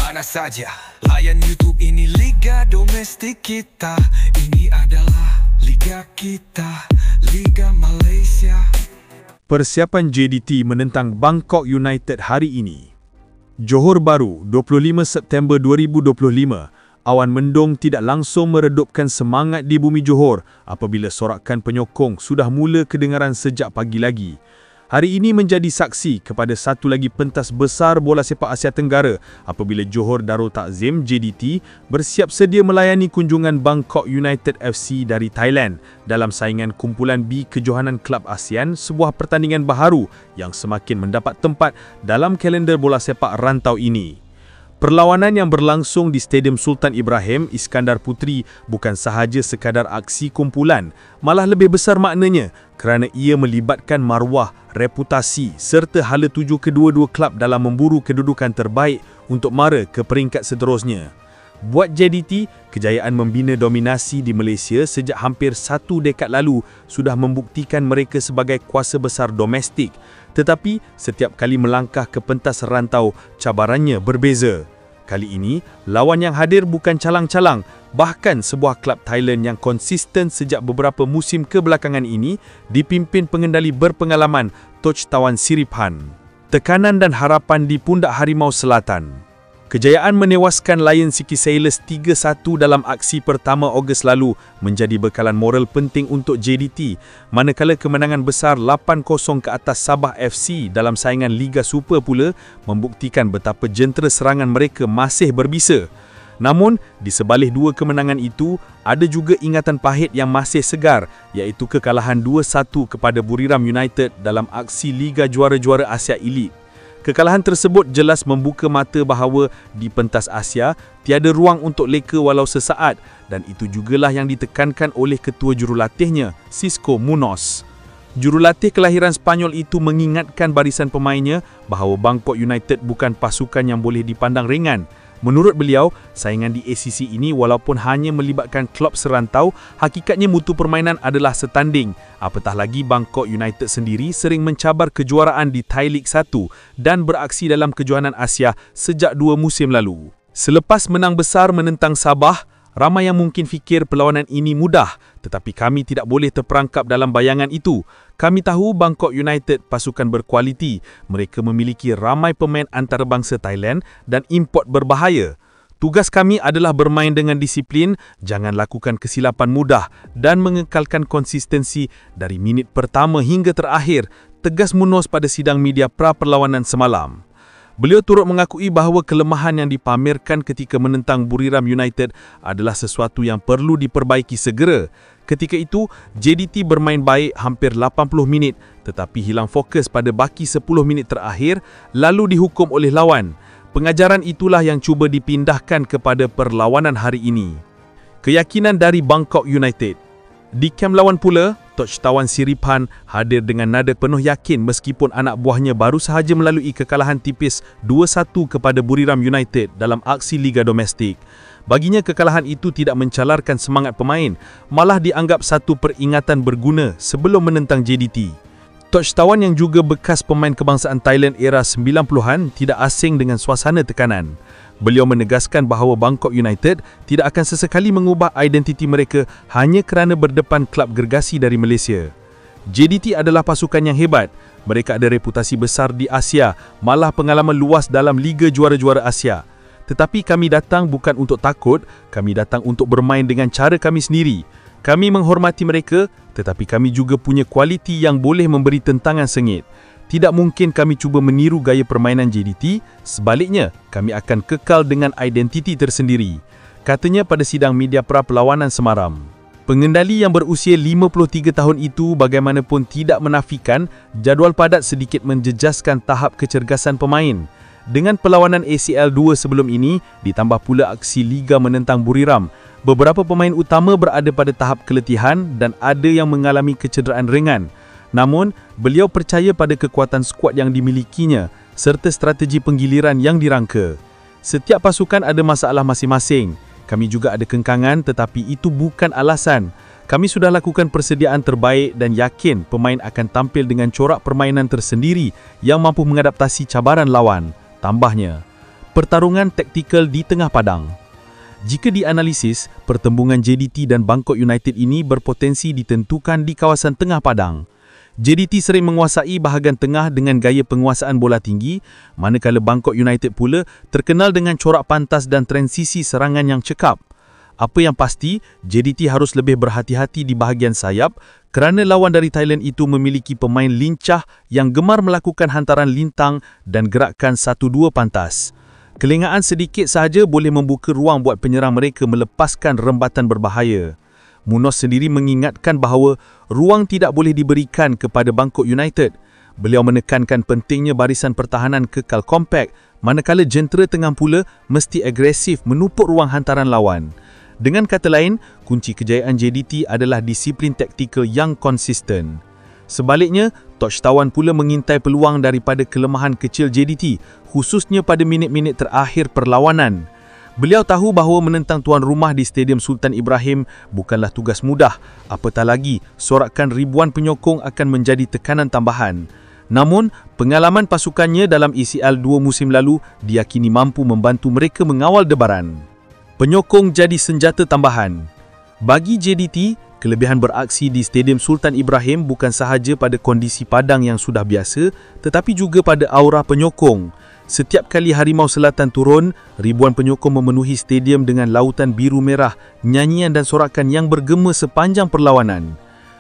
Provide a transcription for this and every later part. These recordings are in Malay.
mana saja. Layan YouTube, ini Liga Domestik kita. Ini adalah Liga kita, Liga Malaysia. Persiapan JDT menentang Bangkok United hari ini. Johor Bahru, 25 September 2025. Awan mendung tidak langsung meredupkan semangat di bumi Johor apabila sorakan penyokong sudah mula kedengaran sejak pagi lagi. Hari ini menjadi saksi kepada satu lagi pentas besar bola sepak Asia Tenggara apabila Johor Darul Takzim JDT bersiap sedia melayani kunjungan Bangkok United FC dari Thailand dalam saingan kumpulan B Kejohanan Kelab ASEAN, sebuah pertandingan baharu yang semakin mendapat tempat dalam kalender bola sepak rantau ini. Perlawanan yang berlangsung di Stadium Sultan Ibrahim Iskandar Puteri bukan sahaja sekadar aksi kumpulan, malah lebih besar maknanya kerana ia melibatkan maruah, reputasi serta hala tuju kedua-dua kelab dalam memburu kedudukan terbaik untuk mara ke peringkat seterusnya. Buat JDT, kejayaan membina dominasi di Malaysia sejak hampir 1 dekad lalu sudah membuktikan mereka sebagai kuasa besar domestik. Tetapi, setiap kali melangkah ke pentas rantau, cabarannya berbeza. Kali ini, lawan yang hadir bukan calang-calang, bahkan sebuah kelab Thailand yang konsisten sejak beberapa musim kebelakangan ini dipimpin pengendali berpengalaman Toch Tawan Siriphan. Tekanan dan harapan di pundak Harimau Selatan. Kejayaan menewaskan Lion City Sailors 3-1 dalam aksi pertama Ogos lalu menjadi bekalan moral penting untuk JDT, manakala kemenangan besar 8-0 ke atas Sabah FC dalam saingan Liga Super pula membuktikan betapa jentera serangan mereka masih berbisa. Namun, di sebalik dua kemenangan itu, ada juga ingatan pahit yang masih segar, iaitu kekalahan 2-1 kepada Buriram United dalam aksi Liga Juara-Juara Asia Elite. Kekalahan tersebut jelas membuka mata bahawa di pentas Asia tiada ruang untuk leka walau sesaat, dan itu jugalah yang ditekankan oleh ketua jurulatihnya, Xisco Munoz. Jurulatih kelahiran Spanyol itu mengingatkan barisan pemainnya bahawa Bangkok United bukan pasukan yang boleh dipandang ringan. Menurut beliau, saingan di ACC ini walaupun hanya melibatkan klub serantau, hakikatnya mutu permainan adalah setanding. Apatah lagi Bangkok United sendiri sering mencabar kejuaraan di Thai League 1 dan beraksi dalam kejohanan Asia sejak 2 musim lalu. Selepas menang besar menentang Sabah, ramai yang mungkin fikir perlawanan ini mudah, tetapi kami tidak boleh terperangkap dalam bayangan itu. Kami tahu Bangkok United pasukan berkualiti. Mereka memiliki ramai pemain antarabangsa Thailand dan import berbahaya. Tugas kami adalah bermain dengan disiplin, jangan lakukan kesilapan mudah dan mengekalkan konsistensi dari minit pertama hingga terakhir, tegas Munoz pada sidang media pra-perlawanan semalam. Beliau turut mengakui bahawa kelemahan yang dipamerkan ketika menentang Buriram United adalah sesuatu yang perlu diperbaiki segera. Ketika itu, JDT bermain baik hampir 80 minit tetapi hilang fokus pada baki 10 minit terakhir lalu dihukum oleh lawan. Pengajaran itulah yang cuba dipindahkan kepada perlawanan hari ini. Keyakinan dari Bangkok United. Di kem lawan pula, Toch Tawan Siriphan hadir dengan nada penuh yakin meskipun anak buahnya baru sahaja melalui kekalahan tipis 2-1 kepada Buriram United dalam aksi Liga Domestik. Baginya kekalahan itu tidak mencalarkan semangat pemain, malah dianggap satu peringatan berguna sebelum menentang JDT. Toch Tawan yang juga bekas pemain kebangsaan Thailand era 90-an tidak asing dengan suasana tekanan. Beliau menegaskan bahawa Bangkok United tidak akan sesekali mengubah identiti mereka hanya kerana berdepan kelab gergasi dari Malaysia. JDT adalah pasukan yang hebat. Mereka ada reputasi besar di Asia, malah pengalaman luas dalam Liga Juara-Juara Asia. Tetapi kami datang bukan untuk takut, kami datang untuk bermain dengan cara kami sendiri. Kami menghormati mereka, tetapi kami juga punya kualiti yang boleh memberi tentangan sengit. Tidak mungkin kami cuba meniru gaya permainan JDT, sebaliknya kami akan kekal dengan identiti tersendiri, katanya pada sidang media pra-perlawanan semalam. Pengendali yang berusia 53 tahun itu bagaimanapun tidak menafikan jadual padat sedikit menjejaskan tahap kecergasan pemain. Dengan perlawanan ACL 2 sebelum ini, ditambah pula aksi Liga menentang Buriram, beberapa pemain utama berada pada tahap keletihan dan ada yang mengalami kecederaan ringan. Namun, beliau percaya pada kekuatan skuad yang dimilikinya serta strategi penggiliran yang dirangka. Setiap pasukan ada masalah masing-masing. Kami juga ada kengkangan tetapi itu bukan alasan. Kami sudah lakukan persediaan terbaik dan yakin pemain akan tampil dengan corak permainan tersendiri yang mampu mengadaptasi cabaran lawan, tambahnya. pertarungan taktikal di tengah padang. Jika dianalisis, pertembungan JDT dan Bangkok United ini berpotensi ditentukan di kawasan tengah padang. JDT sering menguasai bahagian tengah dengan gaya penguasaan bola tinggi, manakala Bangkok United pula terkenal dengan corak pantas dan transisi serangan yang cekap. Apa yang pasti, JDT harus lebih berhati-hati di bahagian sayap kerana lawan dari Thailand itu memiliki pemain lincah yang gemar melakukan hantaran lintang dan gerakan 1-2 pantas. Kelengahan sedikit sahaja boleh membuka ruang buat penyerang mereka melepaskan rembatan berbahaya. Munoz sendiri mengingatkan bahawa ruang tidak boleh diberikan kepada Bangkok United. Beliau menekankan pentingnya barisan pertahanan kekal kompak, manakala jentera tengah pula mesti agresif menupuk ruang hantaran lawan. Dengan kata lain, kunci kejayaan JDT adalah disiplin taktikal yang konsisten. Sebaliknya, Touchtawan pula mengintai peluang daripada kelemahan kecil JDT, khususnya pada minit-minit terakhir perlawanan. Beliau tahu bahawa menentang tuan rumah di Stadium Sultan Ibrahim bukanlah tugas mudah, apatah lagi sorakan ribuan penyokong akan menjadi tekanan tambahan. Namun, pengalaman pasukannya dalam ECL 2 musim lalu diyakini mampu membantu mereka mengawal debaran. Penyokong jadi senjata tambahan. Bagi JDT, kelebihan beraksi di Stadium Sultan Ibrahim bukan sahaja pada kondisi padang yang sudah biasa, tetapi juga pada aura penyokong. Setiap kali Harimau Selatan turun, ribuan penyokong memenuhi stadium dengan lautan biru merah, nyanyian dan sorakan yang bergema sepanjang perlawanan.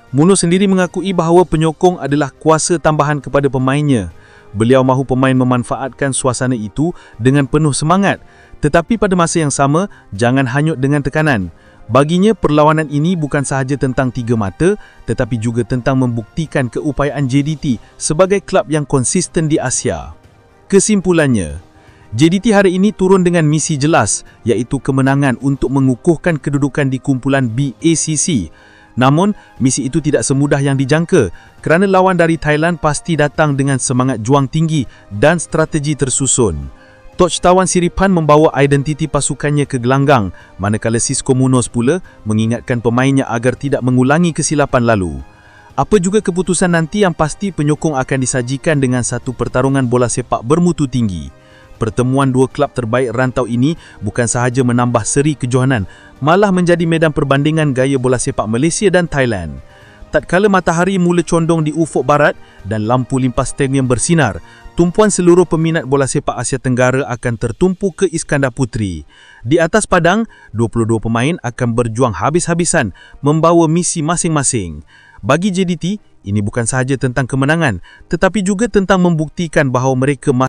Munoz sendiri mengakui bahawa penyokong adalah kuasa tambahan kepada pemainnya. Beliau mahu pemain memanfaatkan suasana itu dengan penuh semangat, tetapi pada masa yang sama, jangan hanyut dengan tekanan. Baginya, perlawanan ini bukan sahaja tentang tiga mata, tetapi juga tentang membuktikan keupayaan JDT sebagai klub yang konsisten di Asia. Kesimpulannya, JDT hari ini turun dengan misi jelas, iaitu kemenangan untuk mengukuhkan kedudukan di kumpulan B ACC. Namun, misi itu tidak semudah yang dijangka kerana lawan dari Thailand pasti datang dengan semangat juang tinggi dan strategi tersusun. Touchtawan Siripan membawa identiti pasukannya ke gelanggang, manakala Xisco Munoz pula mengingatkan pemainnya agar tidak mengulangi kesilapan lalu. Apa juga keputusan nanti, yang pasti penyokong akan disajikan dengan satu pertarungan bola sepak bermutu tinggi. Pertemuan dua klub terbaik rantau ini bukan sahaja menambah seri kejohanan, malah menjadi medan perbandingan gaya bola sepak Malaysia dan Thailand. Tatkala matahari mula condong di ufuk barat dan lampu limpas stadium bersinar, tumpuan seluruh peminat bola sepak Asia Tenggara akan tertumpu ke Iskandar Puteri. Di atas padang, 22 pemain akan berjuang habis-habisan membawa misi masing-masing. Bagi JDT, ini bukan sahaja tentang kemenangan, tetapi juga tentang membuktikan bahawa mereka